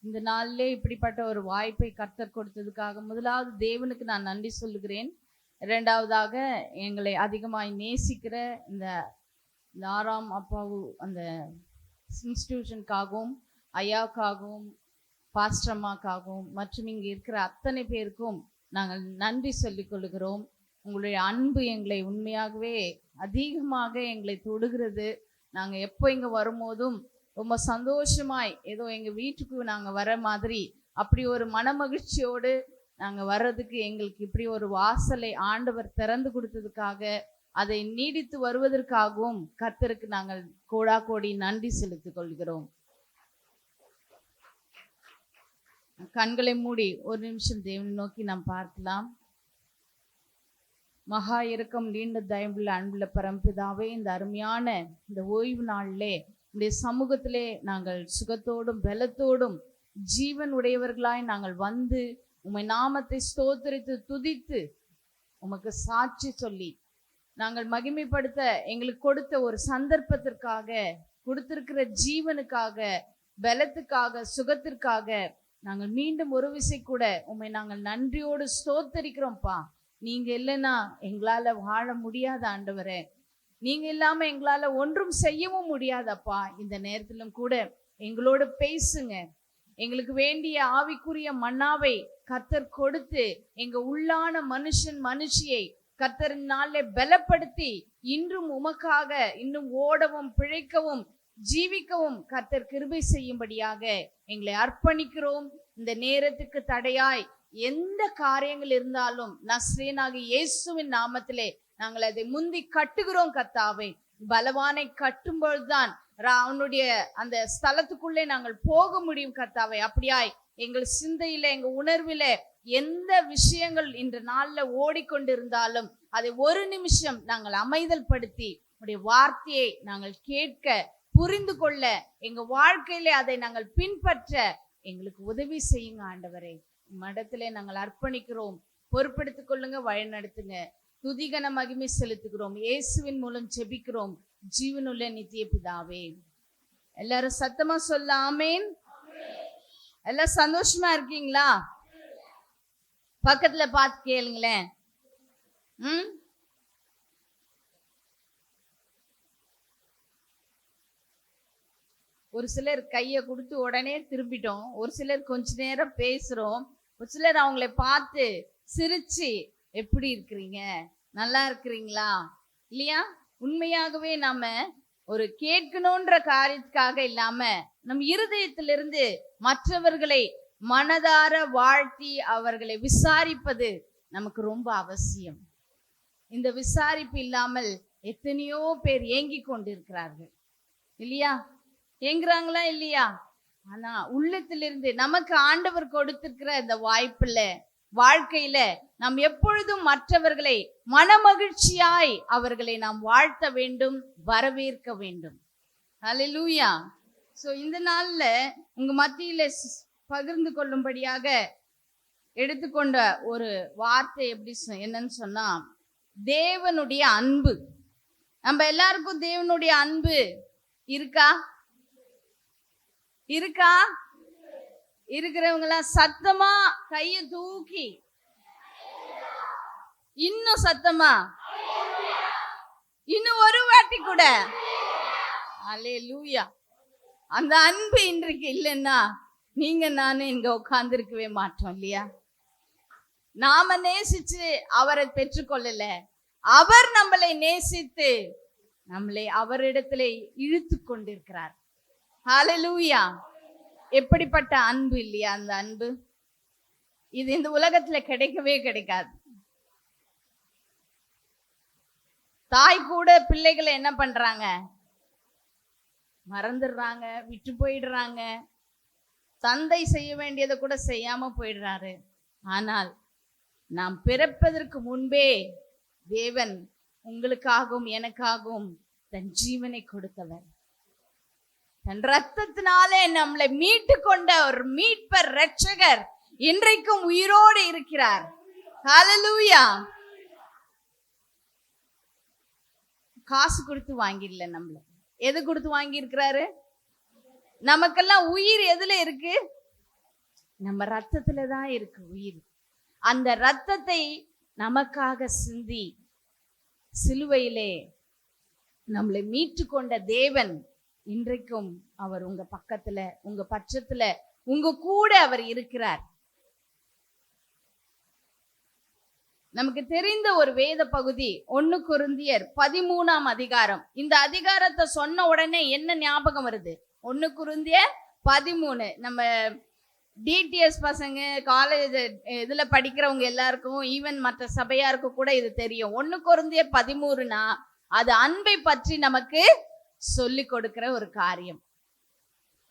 இந்த நாளிலே இப்படிப்பட்ட ஒரு வாய்ப்பை கர்த்தர் கொடுத்ததுக்காக முதலாவது தேவனுக்கு நான் நன்றி சொல்லுகிறேன். இரண்டாவதாக எங்களை அதிகமாய் நேசிக்கிற இந்த ஆறாம் அப்பாவு அந்த இன்ஸ்டிடியூஷனுக்காகவும் ஐயாவுக்காகவும் பாஸ்டர்மாக்காகவும் மற்றும் இங்கே இருக்கிற அத்தனை பேருக்கும் நாங்கள் நன்றி சொல்லிக் கொள்கிறோம். உங்களுடைய அன்பு எங்களை உண்மையாகவே அதிகமாக எங்களை தொடுகிறது. நாங்கள் எப்போ இங்கே வரும்போதும் ரொம்ப சந்தோஷமாய் ஏதோ எங்கள் வீட்டுக்கு நாங்கள் வர மாதிரி அப்படி ஒரு மனமகிழ்ச்சியோடு நாங்கள் வர்றதுக்கு எங்களுக்கு இப்படி ஒரு வாசலை ஆண்டவர் திறந்து கொடுத்ததுக்காக அதை நீடித்து வருவதற்காகவும் கர்த்தருக்கு நாங்கள் கோடா கோடி நன்றி செலுத்திக் கொள்கிறோம். கண்களை மூடி ஒரு நிமிஷம் தேவனை நோக்கி நாம் பார்க்கலாம். மகா இரக்கம் நீண்ட தயவுள்ள அன்புள்ள பரம்பிதாவே, இந்த அருமையான இந்த ஓய்வு நாளிலே இந்த சமூகத்திலே நாங்கள் சுகத்தோடும் பலத்தோடும் ஜீவன் உடையவர்களாய் நாங்கள் வந்து உம்மை நாமத்தை ஸ்தோத்திரித்து துதித்து உமக்கு சாட்சி சொல்லி நாங்கள் மகிமைப்படுத்த எங்களுக்கு கொடுத்த ஒரு சந்தர்ப்பத்திற்காக, கொடுத்திருக்கிற ஜீவனுக்காக, பலத்துக்காக, சுகத்திற்காக நாங்கள் மீண்டும் ஒரு விசை கூட உம்மை நாங்கள் நன்றியோடு ஸ்தோத்தரிக்கிறோம்ப்பா. நீங்க இல்லைன்னா எங்களால வாழ முடியாத ஆண்டவரே, நீங்க இல்லாம எங்களால ஒன்றும் செய்யவும் முடியாதப்பா. இந்த நேரத்திலும் கூட எங்களோடு பேசுங்க. எங்களுக்கு வேண்டிய ஆவிக்குரிய மன்னாவை கர்த்தர் கொடுத்து எங்க உள்ளான மனுஷியை கர்த்தரின் நாளிலே பலப்படுத்தி இன்றும் உமக்காக இன்னும் ஓடவும் பிழைக்கவும் ஜீவிக்கவும் கர்த்தர் கிருபை செய்யும்படியாக எங்களை அர்ப்பணிக்கிறோம். இந்த நேரத்துக்கு தடையாய் எந்த காரியங்கள் இருந்தாலும் நஸ்ரேனாகிய இயேசுவின் நாமத்திலே நாங்கள் அதை முந்தி கட்டுகிறோம் கர்த்தாவே. பலவானை கட்டும்பொழுதுதான் அவனுடைய அந்த ஸ்தலத்துக்குள்ளே நாங்கள் போக முடியும் கர்த்தாவே. அப்படியாய் எங்கள் சிந்தையில எங்க உணர்வில எந்த விஷயங்கள் இன்று நாள்ல ஓடிக்கொண்டிருந்தாலும் அதை ஒரு நிமிஷம் நாங்கள் அமைதல் படுத்தி உடைய வார்த்தையை நாங்கள் கேட்க புரிந்து கொள்ள எங்க வாழ்க்கையில அதை நாங்கள் பின்பற்ற எங்களுக்கு உதவி செய்யுங்க ஆண்டவரே. மடத்திலே நாங்கள் அர்ப்பணிக்கிறோம். பொறுப்பெடுத்துக் கொள்ளுங்க, வழி நடத்துங்க. துதிகன மகிமை செலுத்துகிறோம். இயேசுவின் மூலம் ஜெபிக்கிறோம் ஜீவனுள்ள நித்திய பிதாவே. எல்லாரும் சத்தமா சொல்ல ஆமேன். எல்லாம் சந்தோஷமா இருக்கீங்களா? பக்கத்துல பார்த்து கேளுங்களேன். ஒரு சிலர் கையை கொடுத்து உடனே திரும்பிட்டோம். ஒரு சிலர் கொஞ்ச நேரம் பேசுறோம். ஒரு சிலர் அவங்களை பார்த்து சிரிச்சு எப்படி இருக்கிறீங்க, நல்லா இருக்கிறீங்களா இல்லையா? உண்மையாகவே நாம ஒரு கேட்கணுன்ற காரியத்துக்காக இல்லாம நம் இருதயத்திலிருந்து மற்றவர்களை மனதார வாழ்த்தி அவர்களை விசாரிப்பது நமக்கு ரொம்ப அவசியம். இந்த விசாரிப்பு இல்லாமல் எத்தனையோ பேர் ஏங்கி கொண்டிருக்கிறார்கள் இல்லையா? ஏங்குறாங்களா இல்லையா? ஆனா உள்ளத்திலிருந்து நமக்கு ஆண்டவர் கொடுத்திருக்கிற இந்த வாய்ப்புல வாழ்க்கையில நாம் எப்பொழுதும் மற்றவர்களை மனமகிழ்ச்சியாய் அவர்களை நாம் வாழ்த்த வேண்டும், வரவேற்க வேண்டும். ஹல்லேலூயா. சோ இந்த நாள்ல உங்க மத்தியில பகிர்ந்து கொள்ளும்படியாக எடுத்துக்கொண்ட ஒரு வார்த்தை எப்படி என்னன்னு சொன்னா, தேவனுடைய அன்பு. நம்ம எல்லாருக்கும் தேவனுடைய அன்பு இருக்கா? இருக்கா? இருக்கிறவங்களா சத்தமா கைய தூக்கி இன்னும் சத்தமா இன்னும் ஒரு வாட்டி கூட அல்லேலூயா. அந்த அன்பு இன்றைக்கு இல்லைன்னா நீங்க நானும் இங்க உட்கார்ந்து இருக்கவே மாட்டோம் இல்லையா? நாம நேசிச்சு அவரை பெற்றுக்கொள்ளல, அவர் நம்மளை நேசித்து நம்மளை அவரிடத்துல இழுத்து கொண்டிருக்கிறார். ஹல்லேலூயா. எப்படிப்பட்ட அன்பு இல்லையா? அந்த அன்பு இது இந்த உலகத்துல கிடைக்கவே கிடைக்காது. தாய் கூட பிள்ளைகளை என்ன பண்றாங்க? மறந்துடுறாங்க, விட்டு போயிடுறாங்க. தந்தை செய்ய வேண்டியதை கூட செய்யாம போயிடுறாரு. ஆனால் நாம் பிறப்பதற்கு முன்பே தேவன் உங்களுக்காகவும் எனக்காகவும் தன் ஜீவனை கொடுத்தவர். தன் ரத்தத்தினாலே நம்மளை மீட்டு கொண்ட ஒரு மீட்பர் இரட்சகர் இன்றைக்கும் உயிரோடு இருக்கிறார். ஹல்லேலூயா. காசு கொடுத்து வாங்கிடல, நம்மள எது கொடுத்து வாங்கி இருக்கிறாரு? நமக்கெல்லாம் உயிர் எதுல இருக்கு? நம்ம ரத்தத்துல தான் இருக்கு உயிர். அந்த ரத்தத்தை நமக்காக சிந்தி சிலுவையிலே நம்மளை மீட்டு கொண்ட தேவன் இன்றைக்கும் அவர் உங்க பக்கத்துல, உங்க பட்சத்துல, உங்க கூட அவர் இருக்கிறார். நமக்கு தெரிந்த ஒரு வேத பகுதி 1 கொரிந்தியர் 13ஆம் அதிகாரம். இந்த அதிகாரத்தை சொன்ன உடனே என்ன ஞாபகம் வருது? 1 கொரிந்தியர் 13. நம்ம டிடிஎஸ் பசங்க, காலேஜ் இதுல படிக்கிறவங்க எல்லாருக்கும், ஈவன் மற்ற சபையாருக்கு கூட இது தெரியும். 1 கொரிந்தியர் 13னா அது அன்பை பற்றி நமக்கு சொல்லி கொடுக்கிற ஒரு காரியம்.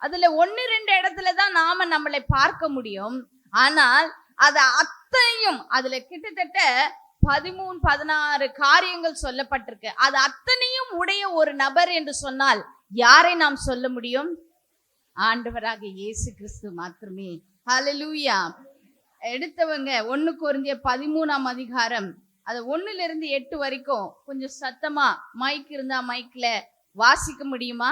அதுல 1-2 இடத்துல தான் நாம நம்மளை பார்க்க முடியும். ஆனால் அது அத்தனையும், அதுல கிட்டத்தட்ட 13-16 காரியங்கள் சொல்லப்பட்டிருக்கு. அது அத்தனையும் உடைய ஒரு நபர் என்று சொன்னால் யாரை நாம் சொல்ல முடியும்? ஆண்டவராக இயேசு கிறிஸ்து மாத்திரமே. ஹல்லேலூயா. எடுத்தவங்க 1 கொரிந்தியர் 13ஆம் அதிகாரம், அது 1 to 8 வரைக்கும் கொஞ்சம் சத்தமா மைக் இருந்தா மைக்ல வாசிக்க முடியுமா?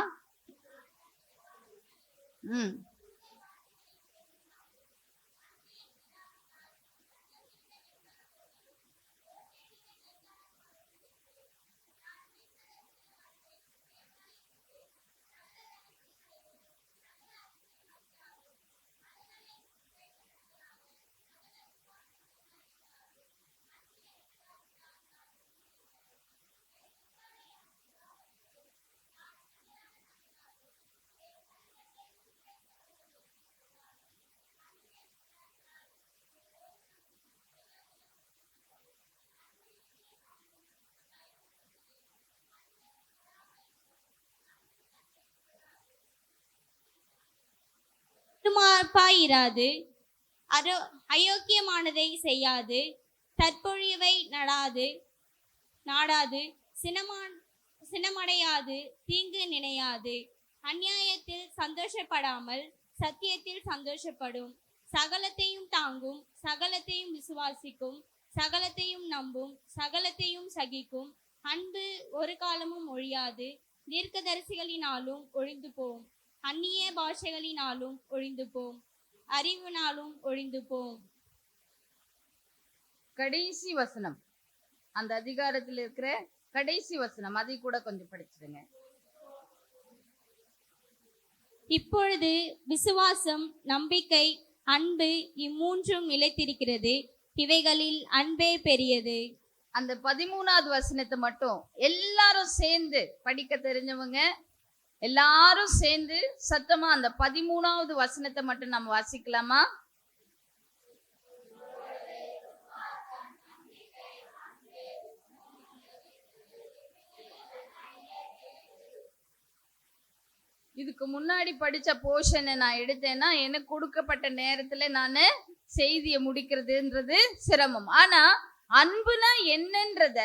இராது, அயோக்கியமானதை செய்யாது, தற்பொழிவை நாடாது, சினமடையாது, தீங்கு நினையாது, அநியாயத்தில் சந்தோஷப்படாமல் சத்தியத்தில் சந்தோஷப்படும், சகலத்தையும் தாங்கும், சகலத்தையும் விசுவாசிக்கும், சகலத்தையும் நம்பும், சகலத்தையும் சகிக்கும். அன்பு ஒரு காலமும் ஒழியாது. தீர்க்கதரிசிகளினாலும் ஒழிந்து போம், அந்நிய பாஷைகளினாலும் ஒழிந்து போம், அறிவினாலும் ஒழிந்து போம். கடைசி வசனம், அந்த அதிகாரத்தில் இருக்கிற கடைசி வசனம், அதை கூட கொஞ்சம் படிச்சிடுங்க. இப்பொழுது விசுவாசம், நம்பிக்கை, அன்பு இம்மூன்றும் நிலைத்திருக்கிறது. இவைகளில் அன்பே பெரியது. அந்த 13வது வசனத்தை மட்டும் எல்லாரும் சேர்ந்து படிக்க தெரிஞ்சவங்க எல்லாரும் சேர்ந்து சத்தமா அந்த 13வது வசனத்தை மட்டும் நம்ம வாசிக்கலாமா? இதுக்கு முன்னாடி படிச்ச போர்ஷனை நான் எடுத்தேன்னா எனக்கு கொடுக்கப்பட்ட நேரத்துல நான் செய்தியை முடிக்கிறதுன்றது சிரமம். ஆனா அன்புனா என்னன்றத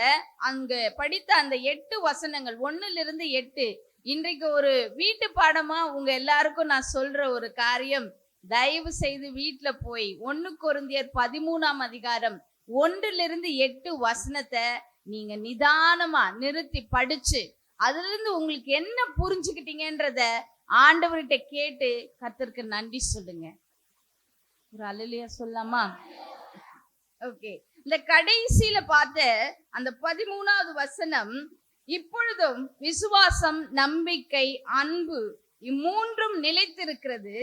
அங்க படித்த அந்த 8 வசனங்கள் 1 to 8 இன்றைக்கு ஒரு வீட்டு பாடமா உங்க எல்லாருக்கும் நான் சொல்ற ஒரு காரியம், தயவு செய்து வீட்டுல போய் 1 கொரிந்தியர் 13ஆம் அதிகாரம் 1 to 8 வசனத்தை நீங்க நிதானமா நிறுத்தி படிச்சு அதுல இருந்து உங்களுக்கு என்ன புரிஞ்சுக்கிட்டீங்கன்றத ஆண்டவர்கிட்ட கேட்டு கர்த்தருக்கு நன்றி சொல்லுங்க. ஒரு அல்லேலூயா சொல்லலாமா? ஓகே. இந்த கடைசியில பார்த்த அந்த 13வது வசனம், இப்பொழுதும் விசுவாசம், நம்பிக்கை, அன்பு இம்மூன்றும் நிலைத்திருக்கிறது.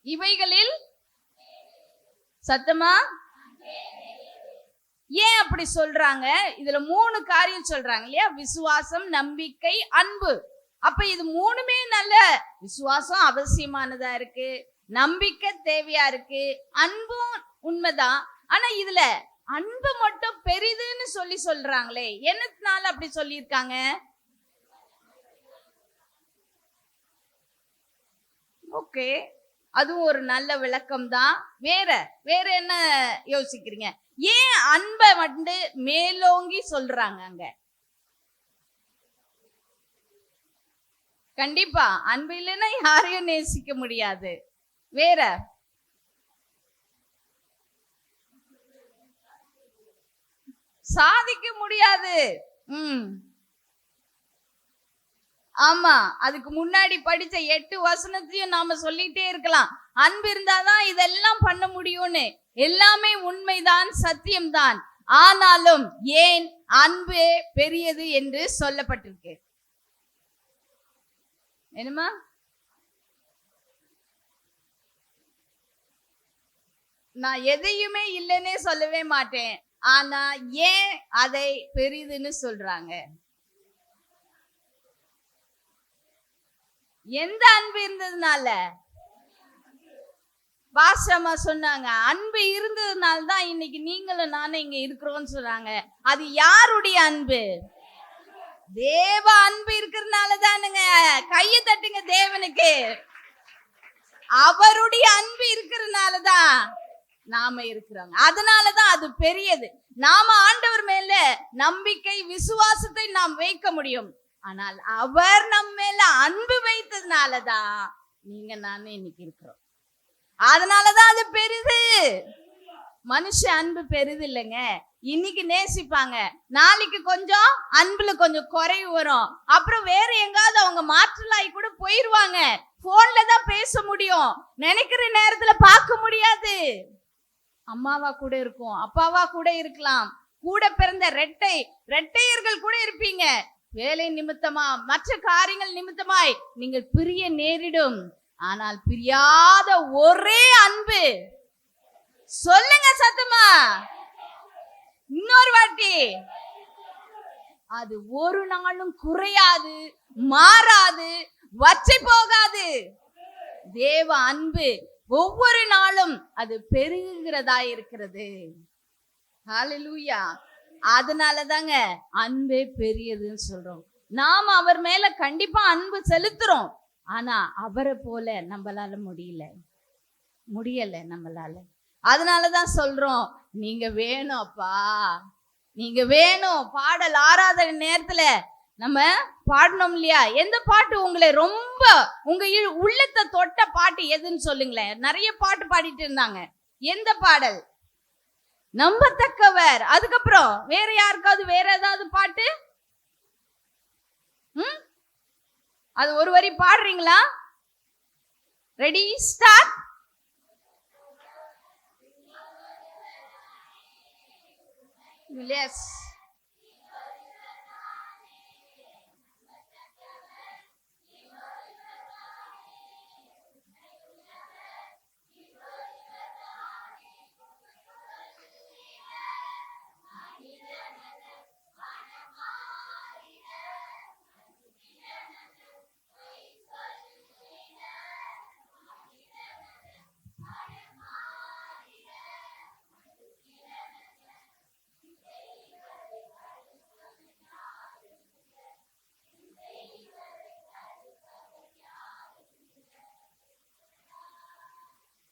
இவைகளில் சத்தமா ஏன் அப்படி சொல்றாங்க? இதுல 3 காரியம் சொல்றாங்க இல்லையா? விசுவாசம், நம்பிக்கை, அன்பு. அப்ப இது 3மே நல்ல, விசுவாசம் அவசியமானதா இருக்கு, நம்பிக்கை தேவையா இருக்கு, அன்பும் உண்மைதான். ஆனா இதுல அன்பு மட்டும் பெரிதுன்னு சொல்றாங்களே, என்னத்தினால அப்படி சொல்லியிருக்காங்க? ஓகே, அதுவும் ஒரு நல்ல விளக்கம் தான். வேற என்ன யோசிக்கிறீங்க? ஏன் அன்பை வந்து மேலோங்கி சொல்றாங்க அங்க? கண்டிப்பா அன்பு இல்லைன்னா யாரையும் நேசிக்க முடியாது. வேற சாதிக்க முடியாது. ஆமா, அதுக்கு முன்னாடி படிச்ச 8 வசனத்தையும் நாம சொல்லிட்டே இருக்கலாம். அன்பு இருந்தாதான் இதெல்லாம் பண்ண முடியும்னு. எல்லாமே உண்மைதான், சத்தியம்தான். ஆனாலும் ஏன் அன்பு பெரியது என்று சொல்லப்பட்டிருக்கு? என்னமா? நான் எதையுமே இல்லைன்னே சொல்லவே மாட்டேன். ஆனா ஏன் அதை பெரிதுன்னு சொல்றாங்க? எந்த அன்பு இருந்ததுனால? பாஷமா சொன்னாங்க, அன்பு இருந்ததுனால தான் இன்னைக்கு நீங்களும் நானும் இங்க இருக்கிறோம்னு சொன்னாங்க. அது யாருடைய அன்பு? தேவ அன்பு இருக்கிறதுனால தானுங்க. கையை தட்டுங்க தேவனுக்கு. அவருடைய அன்பு இருக்கிறதுனாலதான் நாம இருக்கிறோம். அதனாலதான் அது பெரியது. நாம ஆண்டவர் மேல நம்பிக்கை, விசுவாசத்தை நாம் வைக்க முடியும். ஆனால் அவர் நம்ம மேல அன்பு வைத்ததுனாலதான் நீங்க நானும் இன்னைக்கு இருக்கிறோம். அதனாலதான் அது பெரிது. மனுஷ அன்பு பெரிது இல்லைங்க. இன்னைக்கு நேசிப்பாங்க, நாளைக்கு கொஞ்சம் அன்புல கொஞ்சம் குறைவு வரும். அப்புறம் வேற எங்காவது அவங்க மாற்றலாகி கூட போயிருவாங்க. போன்ல தான் பேச முடியும், நினைக்கிற நேரத்துல பார்க்க முடியாது. அம்மாவா கூட இருக்கும், அப்பாவா கூட இருக்கலாம், கூட பிறந்த ரெட்டையர்கள் கூட இருப்பீங்க. வேலை நிமித்தமா, மற்ற காரியங்கள் நிமித்தமாய் நீங்கள் பிரிய நேரிடும். ஆனால் பிரியாத ஒரே அன்பு, சொல்லுங்க சத்தமா, இன்னொரு வாட்டி, அது ஒரு நாளும் குறையாது, மாறாது, வற்றி போகாது. தேவ அன்பு ஒவ்வொரு நாளும் அது பெருகிறதா இருக்கிறது. ஹல்லேலூயா. அதனாலதாங்க அன்பே பெரியதுன்னு சொல்றோம். நாம அவர் மேல கண்டிப்பா அன்பு செலுத்துறோம். ஆனா அவரை போல நம்மளால முடியல நம்மளால. அதனாலதான் சொல்றோம், நீங்க வேணும் அப்பா, நீங்க வேணும். பாடல் ஆராதனை நேரத்துல நம்ம பாடணும் இல்லையா? எந்த பாட்டு உங்களை ரொம்ப உங்க உள்ளத்தை தொட்ட பாட்டு எதுன்னு சொல்லுங்களேன். நிறைய பாட்டு பாடிட்டு இருந்தாங்க. எந்த பாடல்? நம்பத்தக்கவர். அதுக்கப்புறம் வேற யாருக்காவது வேற ஏதாவது பாட்டு? அது ஒரு வரி பாடுறீங்களா? Ready, start. Yes.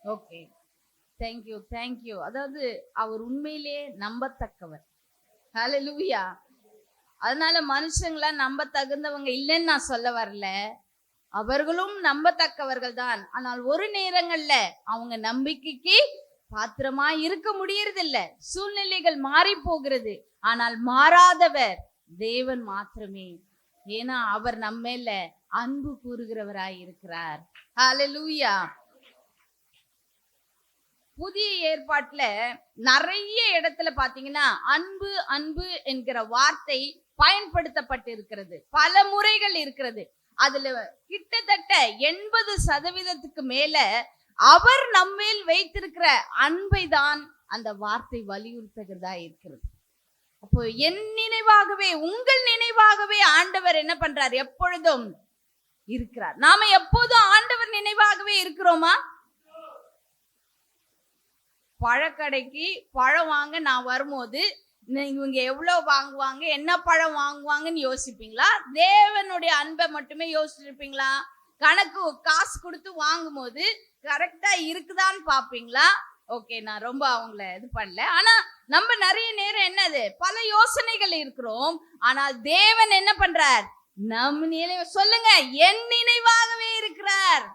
Okay, thank you. அதாவது அவர் உண்மையிலேயே நம்பத்தக்கவர். ஹல்லேலூயா. அதனால மனுஷங்களா நம்ப தகுந்தவங்க இல்லைன்னு நான் சொல்ல வரல. அவர்களும் நம்பத்தக்கவர்கள் தான். ஆனால் ஒரு நேரங்கள்ல அவங்க நம்பிக்கைக்கு பாத்திரமா இருக்க முடியறதில்ல. சூழ்நிலைகள் மாறி போகிறது. ஆனால் மாறாதவர் தேவன் மாத்திரமே. ஏன்னா அவர் நம்ம மேல அன்பு கூறுகிறவராய் இருக்கிறார். ஹல்லேலூயா. புதிய ஏற்பாட்டுல நிறைய இடத்துல பாத்தீங்கன்னா அன்பு அன்பு என்கிற வார்த்தை பயன்படுத்தப்பட்டு இருக்கிறது. பல முறைகள் இருக்கிறது. அதுல கிட்டத்தட்ட 80% மேல அவர் நம்மேல் வைத்திருக்கிற அன்பை தான் அந்த வார்த்தை வலியுறுத்துகிறதா இருக்கிறது. அப்போ என் நினைவாகவே, உங்கள் நினைவாகவே ஆண்டவர் என்ன பண்றார்? எப்பொழுதும் இருக்கிறார். நாம எப்போதும் ஆண்டவர் நினைவாகவே இருக்கிறோமா? பழக்கடைக்கு பழம் வாங்க நான் வரும்போது இவங்க எவ்வளவு வாங்குவாங்க, என்ன பழம் வாங்குவாங்கன்னு யோசிப்பீங்களா? தேவனுடைய அன்பை மட்டுமே யோசிச்சிருப்பீங்களா? கணக்கு காசு கொடுத்து வாங்கும் போது கரெக்டா இருக்குதான்னு பாப்பீங்களா? ஓகே, நான் ரொம்ப அவங்கள இது பண்ணல. ஆனா நம்ம நிறைய நேரம் என்னது, பல யோசனைகள் இருக்கிறோம். ஆனால் தேவன் என்ன பண்றார்? நம் நினைவு, சொல்லுங்க, என் நினைவாகவே இருக்கிறார்.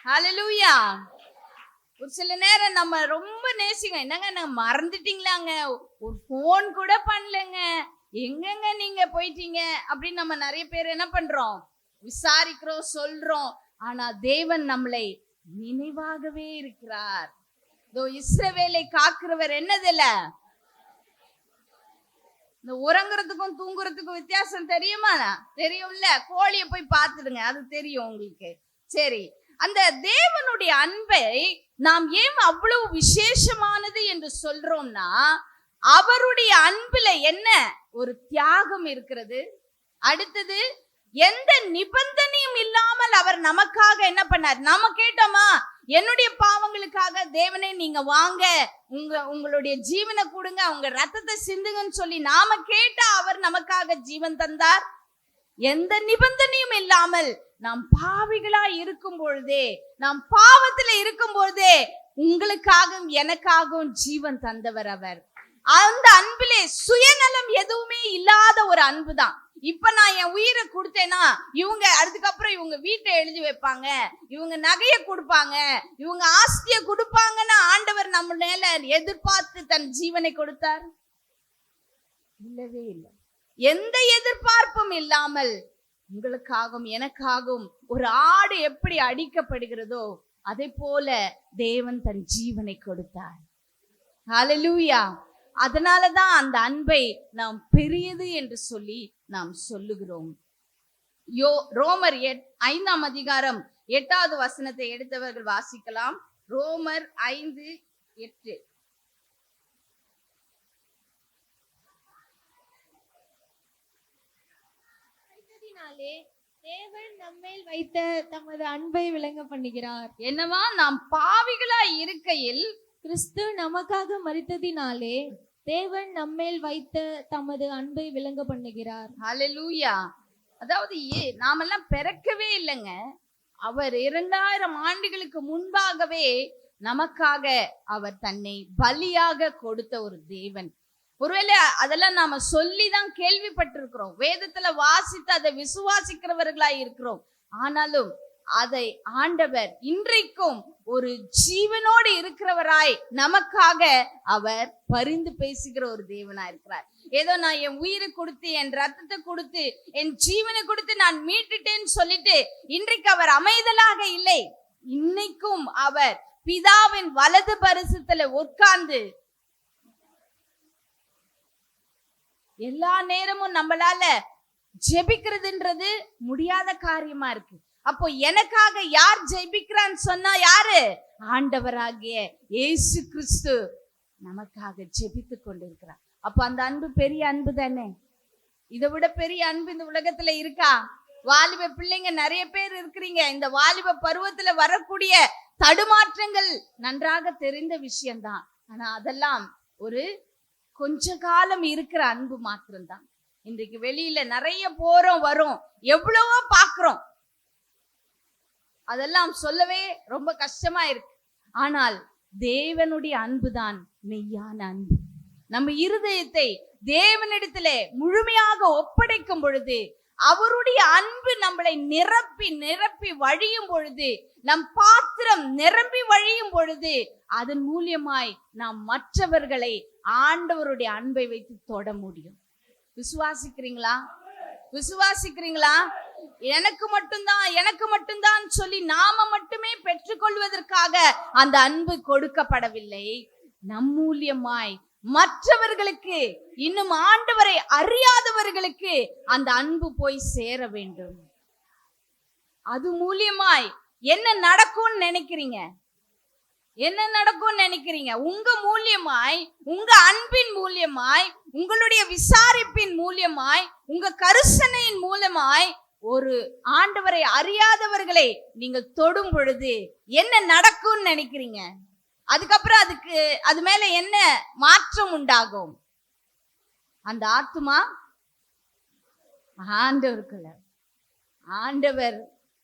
ஹல்லேலூயா. ஒரு சில நேரம் நம்ம ரொம்ப நேசிங்க, என்னங்க நான் மறந்துட்டீங்களாங்க, ஒரு போன் கூட பண்ணலங்க, எங்கங்க நீங்க போயிட்டீங்க அப்படின்னு நம்ம நிறைய பேர் என்ன பண்றோம், விசாரிக்கிறோம், சொல்றோம். ஆனா தேவன் நம்மளை நினைவாகவே இருக்கிறார். இதோ இஸ்ரவேலை காக்கிறவர் என்னதில்ல, இந்த உறங்குறதுக்கும் தூங்குறதுக்கும் வித்தியாசம் தெரியுமா? தெரியும்ல. கோழியை போய் பார்த்துடுங்க, அது தெரியும் உங்களுக்கு. சரி, அந்த தேவனுடைய அன்பை நாம் ஏன் அவ்வளவு விசேஷமானது என்று சொல்றோம்னா, அவருடைய அன்புல என்ன ஒரு தியாகம் இருக்கிறது. அடுத்தது, எந்த நிபந்தனையும் இல்லாமல் அவர் நமக்காக என்ன பண்ணார்? நாம கேட்டோமா, என்னுடைய பாவங்களுக்காக தேவனே நீங்க வாங்க, உங்களுடைய ஜீவனை கொடுங்க, உங்க ரத்தத்தை சிந்துங்கன்னு சொல்லி நாம கேட்டா அவர் நமக்காக ஜீவன் தந்தார். எந்த நிபந்தனையும் இல்லாமல் நாம் பாவிகளா இருக்கும் பொழுதே, நாம் பாவத்துல இருக்கும் பொழுதே உங்களுக்காகவும் எனக்காகவும் ஜீவன் தந்தவர் அவர். அந்த அன்பிலே சுயநலம் எதுவுமே இல்லாத ஒரு அன்பு தான். இப்ப நான் என் உயிரை கொடுத்தேன்னா இவங்க அதுக்கப்புறம் இவங்க வீட்டை எழுதி வைப்பாங்க, இவங்க நகையை கொடுப்பாங்க, இவங்க ஆஸ்தியை கொடுப்பாங்கன்னு ஆண்டவர் நம்ம மேல எதிர்பார்த்து தன் ஜீவனை கொடுத்தார்? இல்லவே இல்லை. எந்த எதிர்பார்ப்பும் இல்லாமல் உங்களுக்காகவும் எனக்காகவும் ஒரு ஆடு எப்படி அடிக்கப்படுகிறதோ அதை போல தேவன் தன் ஜீவனை கொடுத்தார். ஹல்லேலூயா. அதனாலதான் அந்த அன்பை நாம் பெரியது என்று சொல்லி நாம் சொல்லுகிறோம். ரோமர் 5ஆம் அதிகாரம் 8வது வசனத்தை எடுத்தவர்கள் வாசிக்கலாம். ரோமர் 5:8. தேவன் நம்மேல் வைத்த தமது அன்பை விளங்க பண்ணுகிறார். என்னவா? நாம் பாவிகளாய் இருக்கையில் கிறிஸ்து நமக்காக மரித்ததினாலே தேவன் நம்மேல் வைத்த தமது அன்பை விளங்க பண்ணுகிறார். ஹல்லேலூயா. அதாவது நாமெல்லாம் பிறக்கவே இல்லைங்க. அவர் 2000 ஆண்டுகளுக்கு முன்பாகவே நமக்காக அவர் தன்னை பலியாக கொடுத்த ஒரு தேவன். ஒருவேளை அதெல்லாம் நாம சொல்லிதான் கேள்விப்பட்டிருக்கிறோம், வேதத்துல வாசித்து அதை விசுவாசிக்கிறவர்களாய் இருக்கிறோம். ஆனாலும் அதை ஆண்டவர் இன்றைக்கும் ஒரு ஜீவனோடு இருக்கிறவராய் நமக்காக அவர் பரிந்து பேசுகிற ஒரு தேவனா இருக்கிறார். ஏதோ நான் என் உயிரை கொடுத்து என் ரத்தத்தை கொடுத்து என் ஜீவனை கொடுத்து நான் மீட்டுட்டேன்னு சொல்லிட்டு இன்றைக்கு அவர் அமைதலாக இல்லை. இன்னைக்கும் அவர் பிதாவின் வலது பரிசுத்துல உட்கார்ந்து எல்லா நேரமும் நம்மளால ஜெபிக்கிறதுன்றது முடியாத காரியமா இருக்கு. அப்போ எனக்காக யார் ஜெபிக்கிறான்னு சொன்னா யாரு? ஆண்டவராகிய இயேசு கிறிஸ்து நமக்காக ஜெபித்து கொண்டிருக்கிறார். அப்ப அந்த அன்பு பெரிய அன்பு தானே. இதை விட பெரிய அன்பு இந்த உலகத்துல இருக்கா? வாலிப பிள்ளைங்க நிறைய பேர் இருக்கிறீங்க. இந்த வாலிப பருவத்துல வரக்கூடிய தடுமாற்றங்கள் நன்றாக தெரிந்த விஷயம்தான். ஆனா அதெல்லாம் ஒரு கொஞ்ச காலம் இருக்கிற அன்பு மாத்திரம்தான். இன்றைக்கு வெளியில நிறைய போறோம் வரோம், எவ்வளவோ பாக்குறோம், அதெல்லாம் சொல்லவே ரொம்ப கஷ்டமா இருக்கு. ஆனால் தேவனுடைய அன்புதான் மெய்யான அன்பு. நம்ம இருதயத்தை தேவனிடத்திலே முழுமையாக ஒப்படைக்கும் பொழுது, அவருடைய அன்பு நம்மளை நிரப்பி நிரப்பி வழியும் பொழுது, நம் பாத்திரம் நிரம்பி வழியும் பொழுது, அதன் மூலியமாய் நாம் மற்றவர்களை ஆண்டவருடைய அன்பை வைத்து தொட முடியும். விசுவாசிக்கிறீங்களா? விசுவாசிக்கிறீங்களா? எனக்கு மட்டும்தான் சொல்லி நாம மட்டுமே பெற்றுக்கொள்வதற்காக அந்த அன்பு கொடுக்கப்படவில்லை. நம் மூலியமாய் மற்றவர்களுக்கு, இன்னும் ஆண்டவரை அறியாதவர்களுக்கு அந்த அன்பு போய் சேர வேண்டும். அது மூலியமாய் என்ன நடக்கும்னு நினைக்கிறீங்க? என்ன நடக்கும்னு நினைக்கிறீங்க? உங்க மூலியமாய், உங்க அன்பின் மூலியமாய், உங்களுடைய விசாரிப்பின் மூலியமாய், உங்க கரிசனையின் மூலமாய் ஒரு ஆண்டவரை அறியாதவர்களை நீங்கள் தொடும் பொழுது என்ன நடக்கும்னு நினைக்கிறீங்க? அதுக்கப்புறம் அது மேல என்ன மாற்றம் உண்டாகும்? அந்த ஆத்துமா ஆண்டவருக்குள்ள, ஆண்டவர்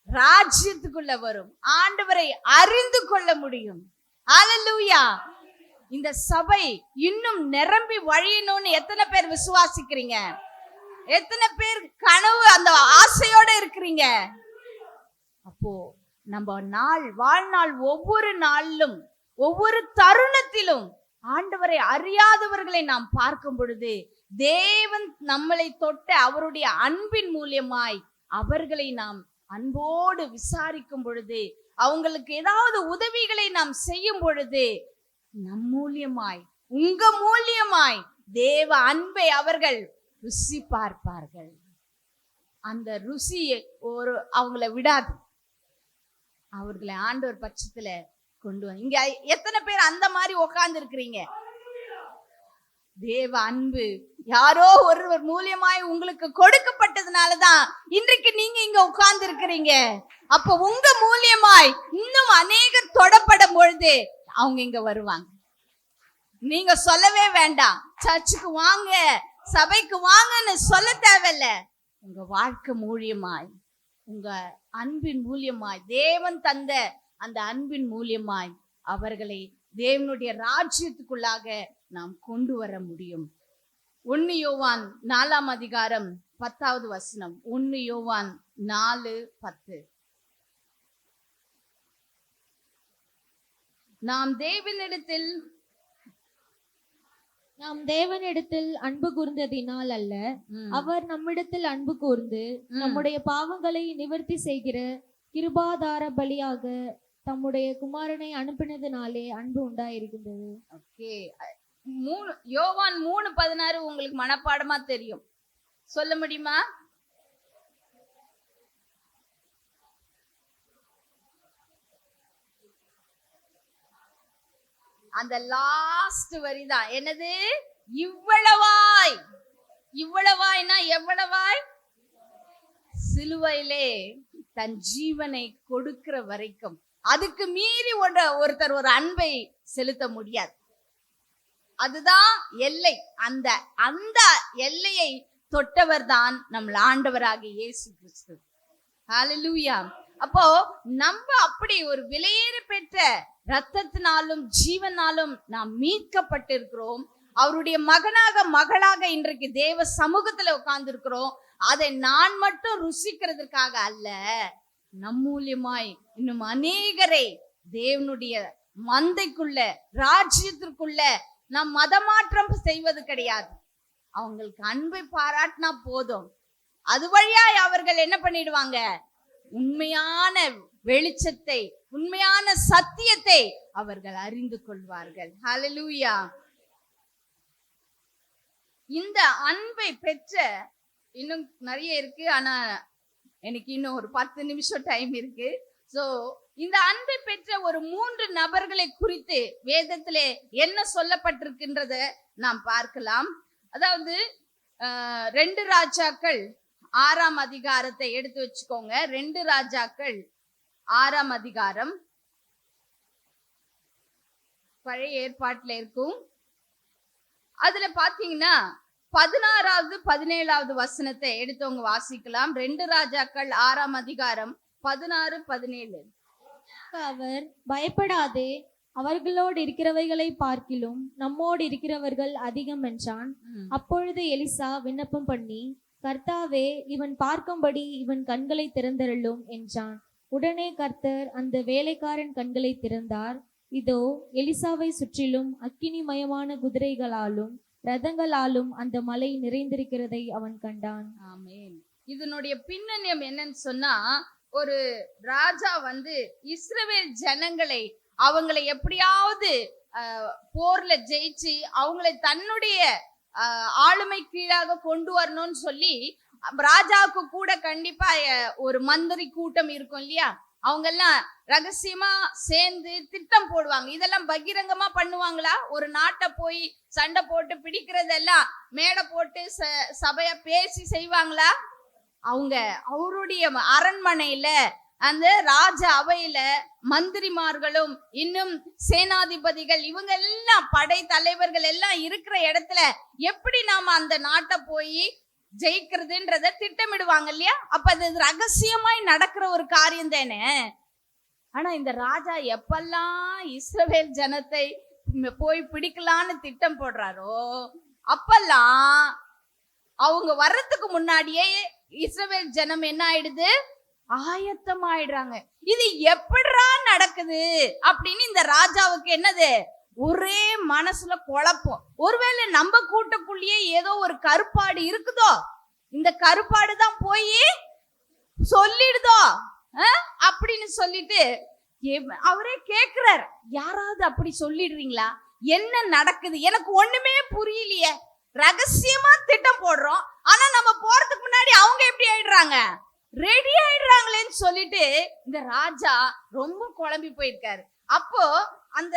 ராஜ்யத்துக்குள்ள வரும். ஆண்டவரை அறிந்து கொள்ள முடியும். ஹல்லேலூயா. இந்த சபை இன்னும் நிரம்பி வழியணும்னு எத்தனை பேர் விசுவாசிக்கிறீங்க? எத்தனை பேர் கனவு அந்த ஆசையோட இருக்கிறீங்க? அப்போ நம்ம வாழ்நாள் ஒவ்வொரு நாளிலும் ஒவ்வொரு தருணத்திலும் ஆண்டவரை அறியாதவர்களை நாம் பார்க்கும் பொழுது, தேவன் நம்மளை தொட்ட அவருடைய அன்பின் மூலியமாய் அவர்களை நாம் அன்போடு விசாரிக்கும் பொழுது, அவங்களுக்கு ஏதாவது உதவிகளை நாம் செய்யும் பொழுது நம் மூலியமாய், உங்க மூலியமாய் தேவ அன்பை அவர்கள் ருசி பார்ப்பார்கள். அந்த ருசியை அவங்கள விடாது, அவர்களை ஆண்டவர் பட்சத்துல கொண்டு வந்து. இங்க எத்தனை பேர் அந்த மாதிரி உட்கார்ந்து இருக்கிறீங்க? தேவ அன்பு யாரோ ஒருவர் மூலியமாய் உங்களுக்கு கொடுக்கப்பட்டதுனாலதான் இன்றைக்கு நீங்க இங்க உட்கார்ந்து இருக்கிறீங்க. அப்ப உங்க மூலியமாய் இன்னும் அநேகர் தொடப்படும் பொழுது அவங்க இங்க வருவாங்க. நீங்க சொல்லவே வேண்டாம், சர்ச்சுக்கு வாங்க, சபைக்கு வாங்கன்னு சொல்ல தேவையில்ல. உங்க வாழ்க்கை மூலியமாய், உங்க அன்பின் மூலியமாய், தேவன் தந்த அந்த அன்பின் மூலியமாய் அவர்களை தேவனுடைய ராஜ்யத்துக்குள்ளாக நாம் கொண்டு வர முடியும். 1 யோவான் 4ஆம் அதிகாரம் 10வது வசனம். 1 யோவான் 4:10. நாம் தேவனிடத்தில் அன்பு கூர்ந்ததினால் அல்ல, அவர் நம்மிடத்தில் அன்பு கூர்ந்து நம்முடைய பாவங்களை நிவர்த்தி செய்கிற கிருபாதார பலியாக தம்முடைய குமாரனை அனுப்பினதினாலே அன்பு உண்டாயிருக்கின்றது. ஓகே, யோவான் 3:16 உங்களுக்கு மனப்பாடமா தெரியும், சொல்ல முடியுமா? அந்த லாஸ்ட் வரிதான் என்னது? இவ்வளவாய். இவ்வளவாய்னா எவ்வளவாய்? சிலுவையிலே தன் ஜீவனை கொடுக்கிற வரைக்கும். அதுக்கு மீறி ஒருத்தர் ஒரு அன்பை செலுத்த முடியாது. அதுதான் எல்லை. அந்த அந்த எல்லையை தொட்டவர் தான் நம் ஆண்டவராகிய இயேசு கிறிஸ்து. ஹல்லேலூயா. அப்போ நம்ம அப்படி ஒரு விலையேற பெற்ற இரத்தத்தினாலும் ஜீவனாலும் நாம் மீட்கப்பட்டிருக்கிறோம். அவருடைய மகனாக மகளாக இன்றைக்கு தேவ சமூகத்துல உட்கார்ந்து இருக்கிறோம். அதை நான் மட்டும் ருசிக்கிறதுக்காக அல்ல, நம் மூலியமாய் இன்னும் அநேகரை தேவனுடைய மந்தைக்குள்ள, ராஜ்யத்திற்குள்ள நாம் மதமாற்றம் செய்வது கிடையாது. அவங்களுக்கு அன்பை பாராட்டினா போதும், அது வழியாய் அவர்கள் என்ன பண்ணிடுவாங்க? உண்மையான வெளிச்சத்தை, உண்மையான சத்தியத்தை அவர்கள் அறிந்து கொள்வார்கள். ஹல்லேலூயா. இந்த அன்பை பெற்ற இன்னும் நிறைய இருக்கு, ஆனா எனக்கு இன்னும் ஒரு 10 நிமிஷம் டைம் இருக்கு. சோ இந்த அன்பை பெற்ற ஒரு 3 நபர்களை குறித்து வேதத்திலே என்ன சொல்லப்பட்டிருக்கின்றத நாம் பார்க்கலாம். அதாவது 2 ராஜாக்கள் 6ஆம் அதிகாரத்தை எடுத்து வச்சுக்கோங்க. 2 ராஜாக்கள் 6ஆம் அதிகாரம் பழைய ஏற்பாட்டுல இருக்கும். அதுல பாத்தீங்கன்னா 16வது 17வது வசனத்தை எடுத்தவங்க வாசிக்கலாம். 2 ராஜாக்கள் 6ஆம் அதிகாரம் 16, 17. அவர் பயப்படாதே, அவர்களோடு இருக்கிறவைகளை பார்க்கிலும் நம்மோடு இருக்கிறவர்கள் அதிகம் என்றான். அப்பொழுது எலிசா விண்ணப்பம் பண்ணி, கர்த்தாவே, இவன் பார்க்கும்படி இவன் கண்களை திறந்தருளும் என்றான். உடனே கர்த்தர் அந்த வேலைக்காரன் கண்களை திறந்தார். இதோ, எலிசாவை சுற்றிலும் அக்கினிமயமான குதிரைகளாலும் ரதங்களாலும் அந்த மலை நிறைந்திருக்கிறதை அவன் கண்டான். ஆமென். இதனுடைய பின்னணியம் என்னன்னு சொன்னா, ஒரு ராஜா இஸ்ரவேல் ஜனங்களை அவங்களை எப்படியாவது போர்ல ஜெயிச்சு அவங்களை தன்னுடைய ஆளுமை கீழாக கொண்டு வரணும்னு சொல்லி, ராஜாவுக்கு கூட கண்டிப்பா ஒரு மந்திரி கூட்டம் இருக்கும் இல்லையா, அவங்க எல்லாம் ரகசியமா சேர்ந்து திட்டம் போடுவாங்க. இதெல்லாம் பகிரங்கமா பண்ணுவாங்களா? ஒரு நாட்டை போய் சண்டை போட்டு பிடிக்கிறதெல்லாம் மேடை போட்டு சபைய பேசி செய்வாங்களா? அவங்க அவருடைய அரண்மனையில, அந்த ராஜ அவையில மந்திரிமார்களும் இன்னும் சேனாதிபதிகள் இவங்க எல்லாம் படை தலைவர்கள் எல்லாம் இருக்கிற இடத்துல எப்படி நாம அந்த நாட்டை போய் ஜெயிக்கிறதுன்றத திட்டமிடுவாங்க இல்லையா? அப்ப அது ரகசியமாய் நடக்கிற ஒரு காரியம் தானே. ஆனா இந்த ராஜா எப்பெல்லாம் இஸ்ரவேல் ஜனத்தை போய் பிடிக்கலான்னு திட்டம் போடுறாரோ, அப்பெல்லாம் அவங்க வர்றதுக்கு முன்னாடியே இஸ்ரவேல் ஜனம் என்ன ஆயிடுது? ஆயத்தம் ஆயிடுறாங்க. இது எப்படிடா நடக்குது அப்படின்னு இந்த ராஜாவுக்கு என்னது? ஒரே மனசுல குழப்பம். ஒருவேளை நம்ம கூட்டக்குள்ளேயே ஏதோ ஒரு கருப்பாடு இருக்குதோ, இந்த கருப்பாடு தான் போய் சொல்லிடுதோ அப்படின்னு சொல்லிட்டு அவரே கேக்குறார், யாராவது அப்படி சொல்லிடுறீங்களா? என்ன நடக்குது? எனக்கு ஒண்ணுமே புரியலையே. ரகசியமா திட்டம் போடுறோம், ஆனா நம்ம போறதுக்கு முன்னாடி அவங்க எப்படி ஆயிடுறாங்க, ரெடி ஆயிடுறாங்களேன்னு சொல்லிட்டு இந்த ராஜா ரொம்ப குழம்பி போயிருக்காரு. அப்போ அந்த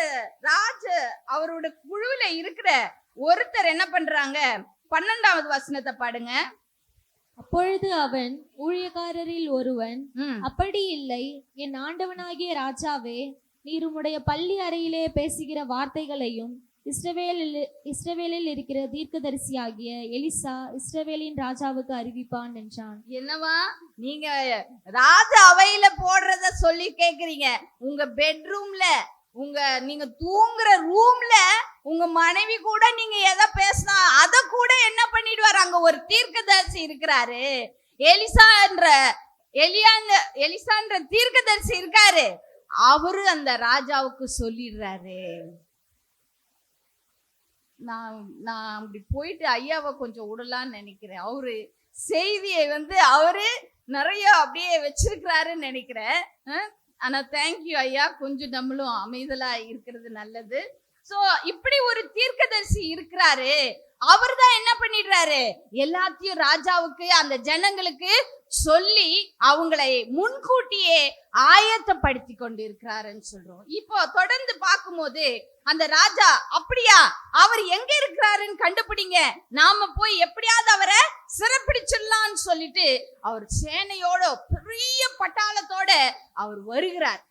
அவரோட குழுவில இருக்கிற ஒருத்தர் என்ன பண்றாங்க, 12வது வசனத்தை பாடுங்க. அப்பொழுது அவன் ஊழியக்காரரில் ஒருவன், அப்படி இல்லை, என் ஆண்டவனாகிய ராஜாவே, நீர் உம்முடைய பள்ளி அறையிலே பேசுகிற வார்த்தைகளையும் இஸ்ரவேலில் இருக்கிற தீர்க்கதரிசியாகிய எலிசா இஸ்ரவேலின் ராஜாவுக்கு அறிவிப்பான் என்றான். என்னவா, நீங்க ராஜ அவையில போடுறத சொல்லி கேக்குறீங்க? உங்க பெட்ரூம்ல, நீங்க தூங்குற ரூம்ல உங்க மனைவி கூட நீங்க எதை பேசினா அத கூட என்ன பண்ணிடுவாரு? அங்க ஒரு தீர்க்கதரிசி இருக்கிறாரு, எலிசான்ற தீர்க்கதரிசி இருக்காரு. அவரு அந்த ராஜாவுக்கு சொல்லிடுறாரு. நான் அப்படி போயிட்டு ஐயாவை கொஞ்சம் விடலான்னு நினைக்கிறேன். அவரு செய்தியை அவரு நிறைய அப்படியே வச்சிருக்கிறாருன்னு நினைக்கிறேன். ஆனா தேங்க்யூ ஐயா, கொஞ்சம் நம்மளும் அமைதலா இருக்கிறது நல்லது. சோ இப்படி ஒரு தீர்க்கதரிசி இருக்கிறாரு. அவர் தான் என்ன பண்ணிடுறாரு, எல்லாத்தையும் ராஜாவுக்கு அந்த ஜனங்களுக்கு சொல்லி அவங்களை முன்கூட்டியே ஆயத்தப்படுத்தி கொண்டு இருக்கிறாருன்னு சொல்றோம். இப்போ தொடர்ந்து பார்க்கும்போது அந்த ராஜா, அப்படியா, அவர் எங்க இருக்கிறாருன்னு கண்டுபிடிங்க, நாம போய் எப்படியாவது அவரை சிறப்பிடிச்சிடலாம்னு சொல்லிட்டு அவர் சேனையோட பெரிய பட்டாளத்தோட அவர் வருகிறார்.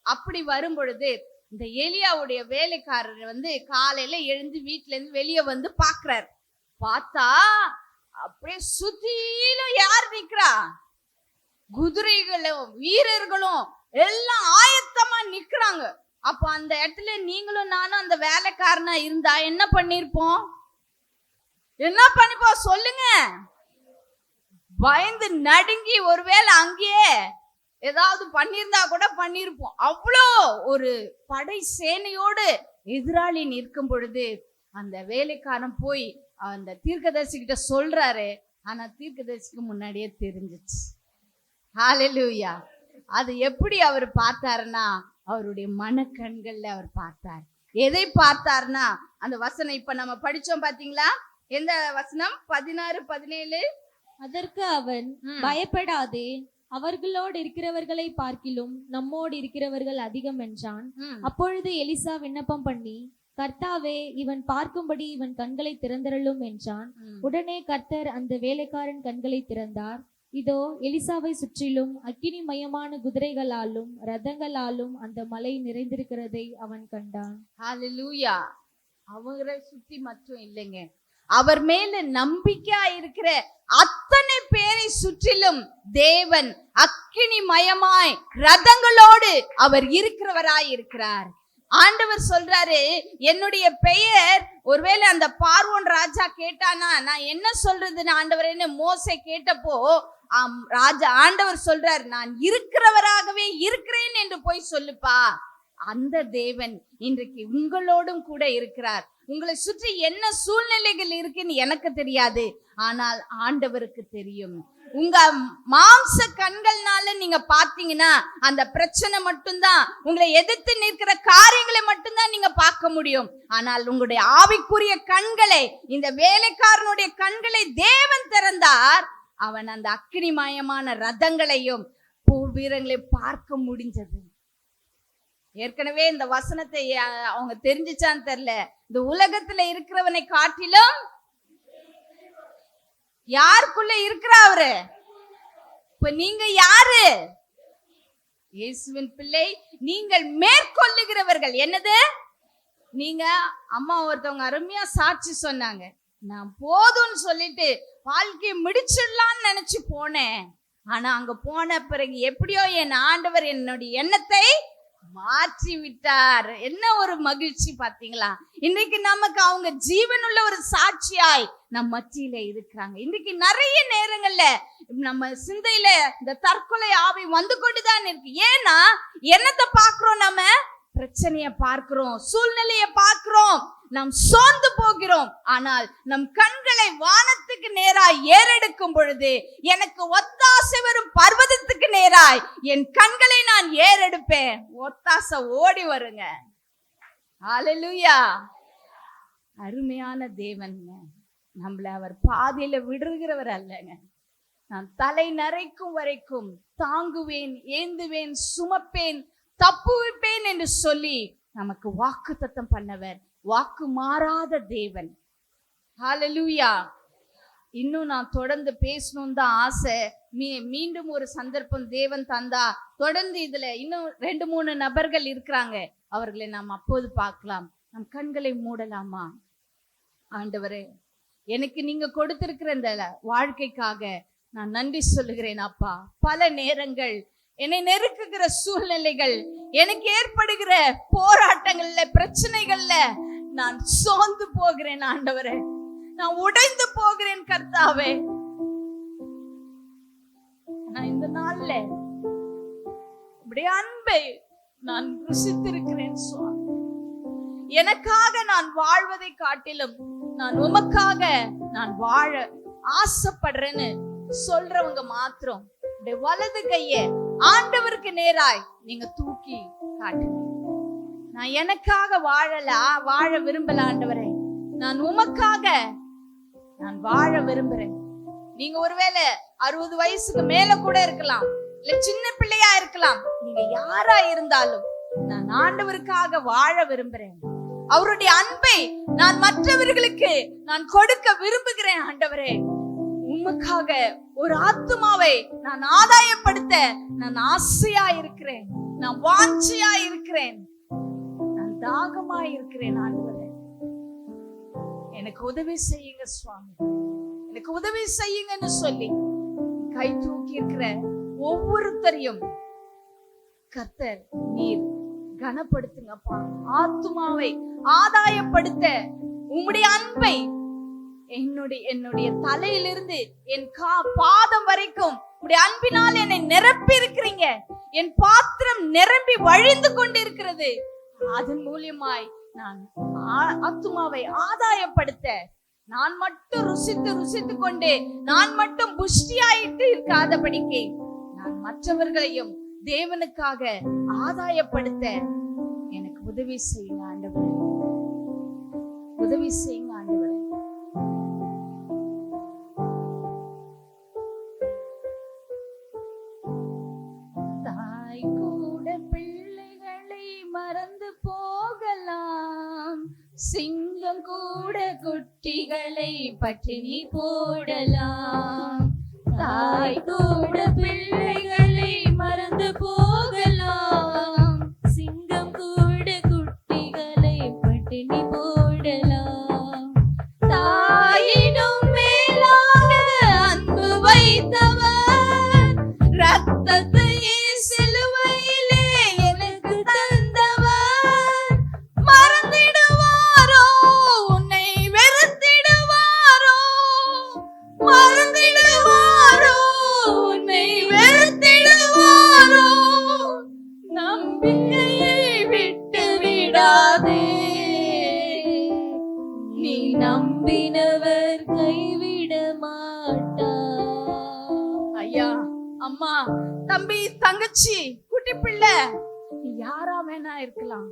அப்படி வரும் பொழுது இந்த எலியாவுடைய வேலைக்காரர் காலையில எழுந்து வீட்டுல இருந்து வெளியே பாக்குறாரு. பார்த்தா அப்படியே சுத்திலும் யார் நிக்கிறா, குதிரைகளும் வீரர்களும் எல்லாம் ஆயத்தமா நிக்கிறாங்க. அப்ப அந்த இடத்துல நீங்களும் நானும் அந்த வேலைக்காரனா இருந்தா என்ன பண்ணிருப்போம்? சொல்லுங்க. பயந்து நடுங்கி ஒருவேளை அங்கேயே ஏதாவது பண்ணிருந்தா கூட பண்ணிருப்போம். அவ்வளோ ஒரு படை சேனையோடு எதிராளி நிற்கும் பொழுது அந்த வேலைக்காரன் போய் அந்த தீர்க்கதரிசி கிட்ட சொல்றாரு. ஆனா தீர்க்கதரிசிக்கு முன்னாடியே தெரிஞ்சிச்சு. ஹல்லேலூயா. அது எப்படி அவர் பார்த்தாருன்னா, அவருடைய மனக்கண்கள்ல அவர் பார்த்தார். எதை பார்த்தார்னா, அந்த வசனம் இப்ப நம்ம படிச்சோம் பாத்தீங்களா? எந்த வசனம்? 16, 17. அதற்கு அவன், பயப்படாதே, அவர்களோடு இருக்கிறவர்களை பார்க்கிலும் நம்மோடு இருக்கிறவர்கள் அதிகம் என்றான். அப்பொழுது எலிசா விண்ணப்பம் பண்ணி, கர்த்தாவே, இவன் பார்க்கும்படி இவன் கண்களை திறந்தருளும் என்றான். உடனே கர்த்தர் அந்த வேலைக்காரன் கண்களை திறந்தார். இதோ எலிசாவை சுற்றிலும் அக்கினிமயமான குதிரைகளாலும் ரதங்களாலும் அந்த மலை நிறைந்திருக்கிறதை அவன் கண்டான். ஹல்லேலூயா. அவரை சுத்தி மட்டும் இல்லைங்க, அவர் மேல நம்பிக்கையா இருக்கிற அத்தனை பேரை சுற்றிலும் தேவன் அக்கினிமயமாய் ரதங்களோடு அவர் இருக்கிறவராய் இருக்கிறார். ஆண்டவர் சொல்றாரு, என்னுடைய பெயர் ஒருவேளை அந்த பார்வோன் ராஜா கேட்டானா நான் என்ன சொல்றதுன்னு ஆண்டவரேன்னு மோசே கேட்டப்போ ஆண்டவர் சொல்றாரு, நான் இருக்கிறவராகவே இருக்கிறேன் என்று போய் சொல்லுப்பா. அந்த தேவன் இன்றைக்கு உங்களோடும் கூட இருக்கிறார். உங்களை சுற்றி என்ன சூழ்நிலைகள் இருக்குன்னு எனக்கு தெரியாது, ஆனால் ஆண்டவருக்கு தெரியும். உங்க மாம்ச கண்கள்னால நீங்க பாத்தீங்கன்னா அந்த பிரச்சனை மட்டும்தான், உங்களை எதிர்த்து நிற்கிற காரியங்களை மட்டும்தான் நீங்க பார்க்க முடியும். ஆனால் உங்களுடைய ஆவிக்குரிய கண்களை, இந்த வேலைக்காரனுடைய கண்களை தேவன் திறந்தார். அவன் அந்த அக்கினிமயமான ரதங்களையும் போர் வீரங்களையும் பார்க்க முடிஞ்சது. ஏற்கனவே இந்த வசனத்தை அவங்க தெரிஞ்சுச்சான்னு தெரியல. இந்த உலகத்துல இருக்கிறவனை காட்டிலும் யாருக்குள்ள இருக்கிற அவரு? இப்ப நீங்க யாரு? இயேசுவின் பிள்ளை. நீங்கள் மேற்கொள்ளுகிறவர்கள். என்னது? நீங்க அம்மா ஒருத்தவங்க அருமையா சாட்சி சொன்னாங்க, நான் போதும்னு சொல்லிட்டு வாழ்க்கையை முடிச்சிடலான்னு நினைச்சு போனேன். ஆனா அங்க போன பிறகு எப்படியோ என் ஆண்டவர் என்னுடைய எண்ணத்தை மாற்றி விட்டார். என்ன ஒரு மகிழ்ச்சி பாத்தீங்களா? இன்னைக்கு நமக்கு அவங்க ஜீவனுள்ள ஒரு சாட்சியாய் நம் மத்தியில இருக்கிறாங்க. இன்னைக்கு நிறைய நேரங்கள்ல நம்ம சிந்தையில இந்த தற்கொலை ஆவி வந்து கொண்டுதான் இருக்கு. ஏன்னா என்னத்தை பார்க்கிறோம்? நம்ம பிரச்சனைய பார்க்கிறோம், சூழ்நிலைய பார்க்கிறோம், நாம் சோர்ந்து போகிறோம். ஆனால் நம் கண்களை வானத்துக்கு நேரா நேராய் ஏறெடுக்கும் பொழுது எனக்கு ஒத்தாசை வரும் பர்வதத்துக்கு நேராய் என் கண்களை நான் ஏறெடுப்பேன். ஒத்தாசை ஓடி வருங்க. ஹல்லேலூயா. அருமையான தேவன்ங்க. நம்மள அவர் பாதையில விடுகிறவர் அல்லங்க. நான் தலை நரைக்கும் வரைக்கும் தாங்குவேன், ஏந்துவேன், சுமப்பேன், தப்புவிப்பேன் என்று சொல்லி நமக்கு வாக்குத்தத்தம் பண்ணவர், வாக்கு மாறாத தேவன். ஹல்லேலூயா. இன்னும் நான் தொடர்ந்து பேசணும் தான் ஆசை. மீண்டும் ஒரு சந்தர்ப்பம் தேவன் தந்தா தொடர்ந்து இதுல இன்னும் 2-3 நபர்கள் இருக்கிறாங்க, அவர்களை நாம் அப்போது பார்க்கலாம். நம் கண்களை மூடலாமா? ஆண்டவரே, எனக்கு நீங்க கொடுத்திருக்கிற இந்த வாழ்க்கைக்காக நான் நன்றி சொல்லுகிறேன் அப்பா. பல நேரங்கள் என்னை நெருக்குகிற சூழ்நிலைகள், எனக்கு ஏற்படுகிற போராட்டங்கள்ல, பிரச்சனைகள்ல நான் சோர்ந்து போகிறேன் ஆண்டவரே, நான் உடைந்து போகிறேன் கர்த்தாவே. நான் இந்த நாள்ல உம்முடைய அன்பை நான் ருசித்திருக்கிறேன் சுவாமி. எனக்காக நான் வாழ்வதை காட்டிலும் நான் உமக்காக நான் வாழ ஆசைப்படுறேன்னு சொல்றவங்க மாத்திரம் வலது கைய ஆண்டவருக்கு நேராய் நீங்க தூக்கி காட்டுங்க. நான் எனக்காக வாழ விரும்பல ஆண்டவரே, நான் உமக்காக நான் வாழ விரும்புறேன். நீங்க ஒருவேளை 60 வயசுக்கு மேல கூட இருக்கலாம், இல்ல சின்ன பிள்ளையா இருக்கலாம். நீங்க யாரா இருந்தாலும் நான் ஆண்டவருக்காக வாழ விரும்புறேன். அவருடைய அன்பை நான் மற்றவர்களுக்கு நான் கொடுக்க விரும்புகிறேன் ஆண்டவரே. உமக்காக ஒரு ஆத்துமாவை நான் ஆதாயப்படுத்த நான் ஆசையா இருக்கிறேன், நான் வாஞ்சையா இருக்கிறேன், நான் தாகமா இருக்கிறேன் ஆண்டவரே. எனக்கு உதவி செய்யுங்க சுவாமி, எனக்கு உதவி செய்யுங்கன்னு சொல்லி கை தூக்கி இருக்கிற ஒவ்வொருத்தரையும் கர்த்தர் நீர் கனப்படுத்துங்கப்பா. ஆத்துமாவை ஆதாயப்படுத்த உம்முடைய அன்பை என்னுடைய தலையிலிருந்து என் பாதம் வரைக்கும் உம்முடைய அன்பினால் என்னை நிரப்பி இருக்கிறீங்க. என் பாத்திரம் நிரம்பி வழிந்து கொண்டிருக்கிறது. அதன் மூலியமாய் நான் ஆத்துமாவை ஆதாயப்படுத்த, நான் மட்டும் ருசித்து கொண்டு நான் மட்டும் புஷ்டியாயிட்டு இருக்காதபடிக்கு நான் மற்றவர்களையும் தேவனுக்காக ஆதாயப்படுத்த எனக்கு உதவி செய்யுங்க ஆண்டவரே, உதவி செய்யுங்க ஆண்டவரே. தாய் கூட பிள்ளைகளை மறந்து போகலாம், சிங்கம் கூட குட்டிகளை பட்டினி போடலாம். தாய் கூட பிள்ளைகளை மறந்து போகலாம், சிங்கம் கூட குட்டிகளை பட்டினி போடலாம். தாயினும் மேலாக அன்பு வைத்தவர், ரத்தத்தையே சிலுவையிலே எனக்கு தந்தவர், மறந்திடுவாரோ உன்னை வெறுத்திடுவாரோ, மறந்திடுவாரோ உன்னை வெறுத்திடுவாரோ, நம்பிக்கையை விட்டு விடாதே, நீ நம்பினவர் கைவிட மாட்டார். ஐயா, அம்மா, தம்பி, தங்கச்சி, குட்டி பிள்ளை, நீ யாரா வேணா இருக்கலாம்,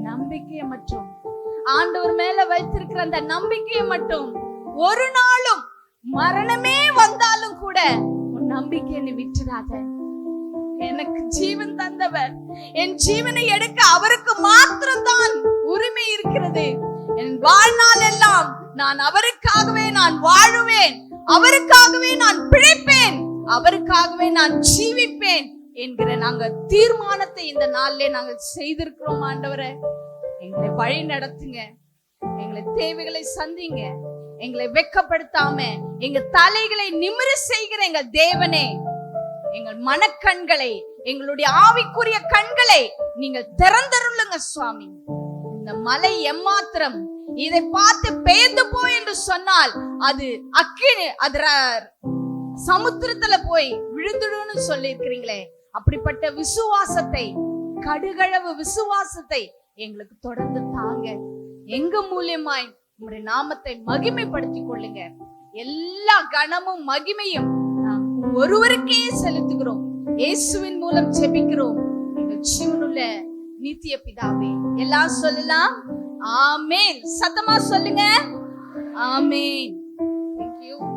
நம்பிக்கையை மட்டும், ஆண்டவர் மேல வைத்திருக்கிற அந்த நம்பிக்கையை மட்டும், ஒரு நாளும் மரணமே வந்தாலும் கூட உன் நம்பிக்கையை நீ விட்டுடாத. எனக்கு ஜீவன் தந்தவர், என் ஜீவனை எடுக்க அவருக்கு மாத்திரம்தான் உரிமை இருக்கிறது. என் வாழ்நாள் எல்லாம் நான் அவருக்காகவே நான் வாழுவேன், அவருக்காகவே நான் பிழைப்பேன், அவருக்காகவே நான் ஜீவிப்பேன் என்கிற நாங்க தீர்மானத்தை இந்த நாளிலே நாங்கள் செய்திருக்கிறோம். ஆண்டவரே, எங்களை வழி நடத்துங்க, எங்களை தேவைகளை சந்திங்க, எங்களை வெட்கப்படுத்தாம எங்க தலைகளை நிமிர செய்கிற எங்கள் தேவனே, எங்கள் மனக்கண்களை, எங்களுடைய ஆவிக்குரிய கண்களை நீங்கள் திறந்தருளுங்க சுவாமி. இந்த மலை எம்மாத்திரம் இதை பார்த்து பெயர்ந்து போய் என்று சொன்னால் அது அக்கினி, அது சமுத்திரத்துல போய் விழுந்துடுன்னு சொல்லி இருக்கிறீங்களே, அப்படிப்பட்ட விசுவாசத்தை, கடுகளவு விசுவாசத்தை எங்களுக்கு தொடர்ந்து தாங்க. எங்க மூலியமாய் உங்களுடைய நாமத்தை மகிமைப்படுத்திக் கொள்ளுங்க. எல்லா கனமும் மகிமையும் நாம் ஒருவருக்கே செலுத்துகிறோம். இயேசுவின் மூலம் ஜெபிக்கிறோம் எங்கள் ஜீவனுள்ள நித்திய பிதாவே. எல்லாம் சொல்லலாம் ஆமென். சத்தமா சொல்லுங்க ஆமென். Thank you.